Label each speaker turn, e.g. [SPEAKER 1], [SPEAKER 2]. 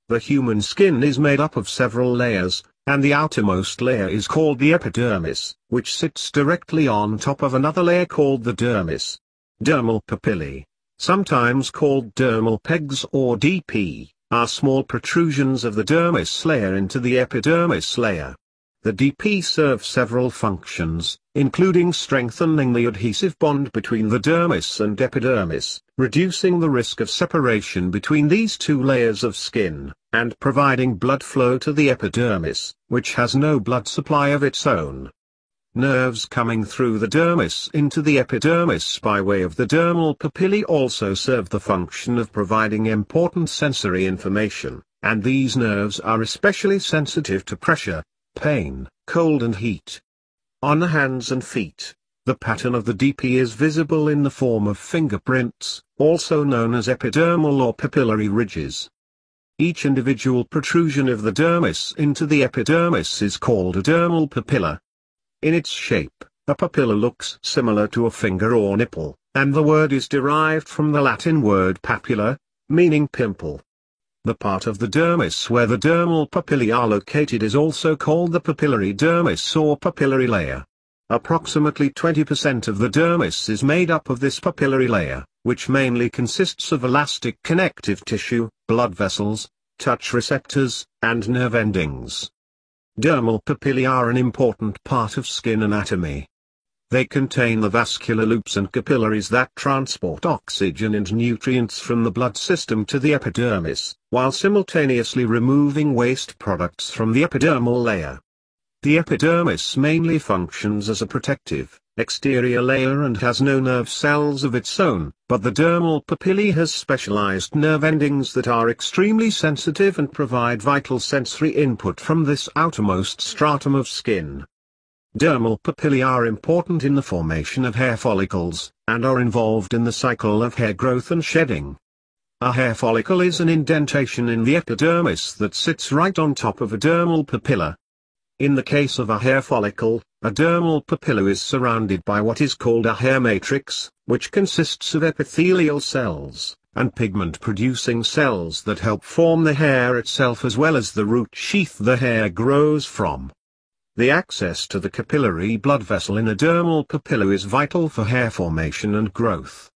[SPEAKER 1] The human skin is made up of several layers, and the outermost layer is called the epidermis, which sits directly on top of another layer called the dermis. Dermal papillae, sometimes called dermal pegs or DP, are small protrusions of the dermis layer into the epidermis layer. The DP serve several functions, including strengthening the adhesive bond between the dermis and epidermis, reducing the risk of separation between these two layers of skin, and providing blood flow to the epidermis, which has no blood supply of its own. Nerves coming through the dermis into the epidermis by way of the dermal papillae also serve the function of providing important sensory information, and these nerves are especially sensitive to pressure, pain, cold and heat. On the hands and feet, the pattern of the DP is visible in the form of fingerprints, also known as epidermal or papillary ridges. Each individual protrusion of the dermis into the epidermis is called a dermal papilla. In its shape, a papilla looks similar to a finger or nipple, and the word is derived from the Latin word papilla, meaning pimple. The part of the dermis where the dermal papillae are located is also called the papillary dermis or papillary layer. Approximately 20% of the dermis is made up of this papillary layer, which mainly consists of elastic connective tissue, blood vessels, touch receptors, and nerve endings. Dermal papillae are an important part of skin anatomy. They contain the vascular loops and capillaries that transport oxygen and nutrients from the blood system to the epidermis, while simultaneously removing waste products from the epidermal layer. The epidermis mainly functions as a protective, exterior layer and has no nerve cells of its own, but the dermal papillae has specialized nerve endings that are extremely sensitive and provide vital sensory input from this outermost stratum of skin. Dermal papillae are important in the formation of hair follicles, and are involved in the cycle of hair growth and shedding. A hair follicle is an indentation in the epidermis that sits right on top of a dermal papilla. In the case of a hair follicle, a dermal papilla is surrounded by what is called a hair matrix, which consists of epithelial cells, and pigment-producing cells that help form the hair itself as well as the root sheath the hair grows from. The access to the capillary blood vessel in a dermal papilla is vital for hair formation and growth.